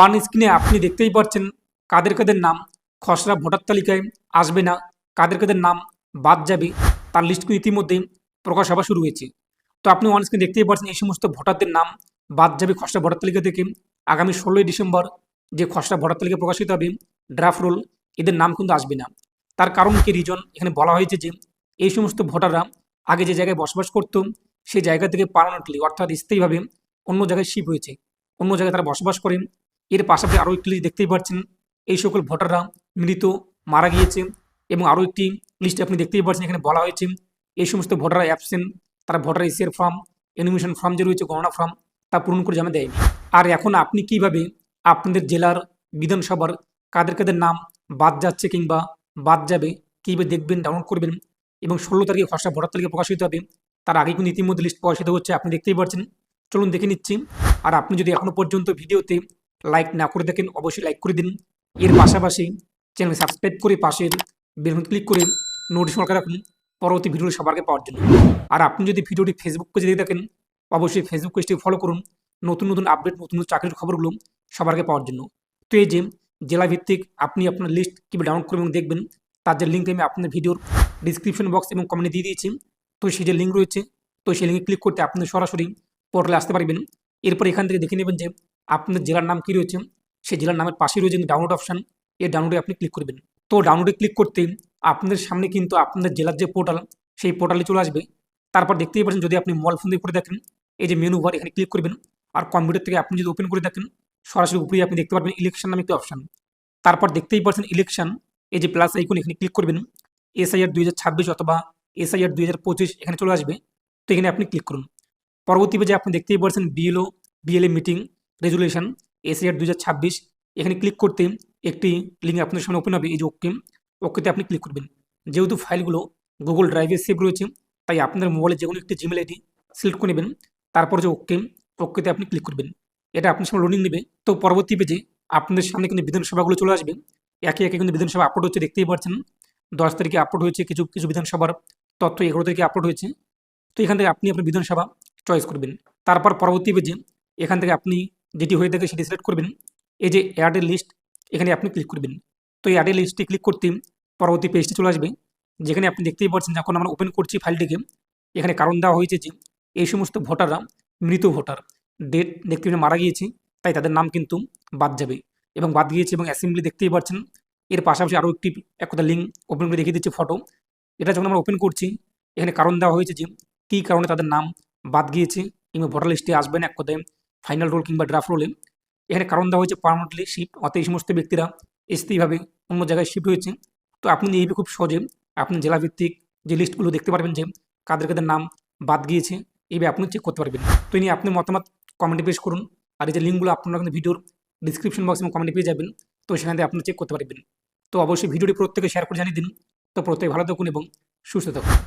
On স্ক্রিনে আপনি দেখতেই পাচ্ছেন কাদের কাদের নাম খসড়া ভোটার তালিকায় আসবে না, কাদের কাদের নাম বাদ যাবে, তার লিস্ট কিন্তু ইতিমধ্যেই প্রকাশ হওয়া শুরু হয়েছে। তো আপনি অন স্ক্রিনে দেখতেই পাচ্ছেন এই সমস্ত ভোটারদের নাম বাদ যাবে খসড়া ভোটার তালিকা থেকে। আগামী 16ই ডিসেম্বর যে খসড়া ভোটার তালিকা প্রকাশিত হবে, ড্রাফট রোল, এদের নাম কিন্তু আসবে না। তার কারণ কি রিজন এখানে বলা হয়েছে যে এই সমস্ত ভোটাররা আগে যে জায়গায় বসবাস করত সেই জায়গা থেকে পার্মানেন্টলি অর্থাৎ স্থায়ীভাবে অন্য জায়গায় শিফট হয়েছে, অন্য জায়গায় তারা বসবাস করেন। এর পাশাপাশি আরও একটি লিস্ট দেখতেই পাচ্ছেন এই সকল ভোটাররা মৃত, মারা গিয়েছে। এবং আরও একটি লিস্ট আপনি দেখতেই পাচ্ছেন এখানে বলা হয়েছে এই সমস্ত ভোটাররা অ্যাবসেন্ট, তারা ভোটার এসিয়ার ফর্ম, এনিমেশন ফর্ম যে রয়েছে গণনা ফর্ম তা পূরণ করে জমা দেয়নি। আর এখন আপনি কিভাবে আপনাদের জেলার বিধানসভার কাদের কাদের নাম বাদ যাচ্ছে কিংবা বাদ যাবে কীভাবে দেখবেন, ডাউনলোড করবেন এবং 16 তারিখে খসড়া ভোটার তালিকা প্রকাশিত হবে, তার আগে কিন্তু ইতিমধ্যে লিস্ট প্রকাশিত হচ্ছে, আপনি দেখতেই পাচ্ছেন। চলুন দেখে নিচ্ছি। আর আপনি যদি এখনও পর্যন্ত ভিডিওতে লাইক না করে থাকেন অবশ্যই লাইক করে দিন। এর পাশাপাশি চ্যানেল সাবস্ক্রাইব করে পাশের বেল বাটন ক্লিক করে নোটিফিকেশন করে রাখুন পরবর্তী ভিডিওটি সবার আগে পাওয়ার জন্য। আর আপনি যদি ভিডিওটি ফেসবুক পেজে দেখে থাকেন অবশ্যই ফেসবুক পেজটি ফলো করুন নতুন নতুন আপডেট, নতুন নতুন চাকরির খবরগুলো সবার আগে পাওয়ার জন্য। তো এই যে জেলাভিত্তিক আপনি আপনার লিস্ট কীভাবে ডাউনলোড করবেন এবং দেখবেন, তার যে লিঙ্ক আমি আপনার ভিডিওর ডিসক্রিপশন বক্স এবং কমেন্টে দিয়ে দিয়েছি। তো সেই যে লিঙ্ক রয়েছে, তো সেই লিঙ্কে ক্লিক করতে আপনি সরাসরি পোর্টালে আসতে পারবেন। এরপর এখান থেকে দেখে নেবেন যে আপনার জেলার নাম কী রয়েছে, সেই জেলার নামের পাশে রয়েছে ডাউনলোড অপশান, এই ডাউনলোডে আপনি ক্লিক করবেন। তো ডাউনলোডে ক্লিক করতে আপনাদের সামনে কিন্তু আপনাদের জেলার যে পোর্টাল সেই পোর্টালে চলে আসবে। তারপর দেখতেই পাচ্ছেন যদি আপনি মোবাইল ফোন দিয়ে করে দেখেন এই যে মেনু বার, এখানে ক্লিক করবেন। আর কম্পিউটার থেকে আপনি যদি ওপেন করে দেখেন সরাসরি উপরে আপনি দেখতে পারবেন ইলেকশন নামে একটি অপশান। তারপর দেখতেই পাচ্ছেন ইলেকশন, এই যে প্লাস আইকন, এখানে ক্লিক করবেন। SIR 2026 অথবা SIR 2025 এখানে চলে আসবে। তো এখানে আপনি ক্লিক করুন। পরবর্তী পেজে আপনি দেখতেই পাচ্ছেন BLA মিটিং রেজুলেশন SIR 2026, এখানে ক্লিক করতে একটি লিঙ্ক আপনার সামনে ওপেন হবে, এই যে ওকেতে আপনি ক্লিক করবেন। যেহেতু ফাইলগুলো গুগল ড্রাইভে সেভ রয়েছে তাই আপনার মোবাইলে যে কোনো একটি জিমেল আইডি সিলেক্ট করে নেবেন। তারপর যে ওকেতে আপনি ক্লিক করবেন। এটা আপনার সামনে লোডিং নেবে। তো পরবর্তী পেজে আপনাদের সামনে কিন্তু বিধানসভাগুলো চলে আসবে। একে একে কিন্তু বিধানসভা আপলোড হচ্ছে, দেখতেই পাচ্ছেন 10 তারিখে আপলোড হয়েছে, কিছু কিছু বিধানসভার তথ্য 11 তারিখে আপলোড হয়েছে। তো এখান থেকে আপনি আপনার বিধানসভা চয়েস করবেন। তারপর পরবর্তী পেজে এখান থেকে আপনি যেটি হয়ে থাকে সেটি সিলেক্ট করবেন। এই যে অ্যাড এ লিস্ট, এখানে আপনি ক্লিক করবেন। তো এই অ্যাড এ লিস্টে ক্লিক করতে পরবর্তী পেজটি চলে আসবে, যেখানে আপনি দেখতেই পাচ্ছেন যখন আমরা ওপেন করছি ফাইলটিকে, এখানে কারণ দেওয়া হয়েছে যে এই সমস্ত ভোটাররা মৃত ভোটার, ডেট দেখতে মারা গিয়েছে, তাই তাদের নাম কিন্তু বাদ যাবে এবং বাদ গিয়েছে এবং অ্যাসেম্বলি দেখতেই পাচ্ছেন। এর পাশাপাশি আরও একটি একটা লিঙ্ক ওপেন করে দেখিয়ে দিচ্ছে ফটো। এটা যখন আমরা ওপেন করছি এখানে কারণ দেওয়া হয়েছে যে কী কারণে তাদের নাম বাদ গিয়েছে কিংবা ভোটার লিস্টে আসবে না এক কথায় ফাইনাল রোল কিংবা ড্রাফট রোলে। এখানে কারণ দেওয়া হয়েছে পার্মানেন্টলি শিফট, অর্থাৎ এই সমস্ত ব্যক্তিরা স্থায়ীভাবে অন্য জায়গায় শিফট হয়েছে। তো আপনি এইভাবে খুব সহজে আপনি জেলাভিত্তিক যে লিস্টগুলো দেখতে পারবেন যে কাদের কাদের নাম বাদ গিয়েছে, এইভাবে আপনি চেক করতে পারবেন। তো এই নিয়ে আপনি মতামত কমেন্টে পেশ করুন। আর এই যে লিঙ্কগুলো আপনারা কিন্তু ভিডিওর ডিসক্রিপশন বক্স এবং কমেন্টে পেয়ে যাবেন, তো সেখান থেকে আপনি চেক করতে পারবেন। তো অবশ্যই ভিডিওটি প্রত্যেকে শেয়ার করে জানিয়ে দিন। তো প্রত্যেকে ভালো থাকুন এবং সুস্থ থাকুন।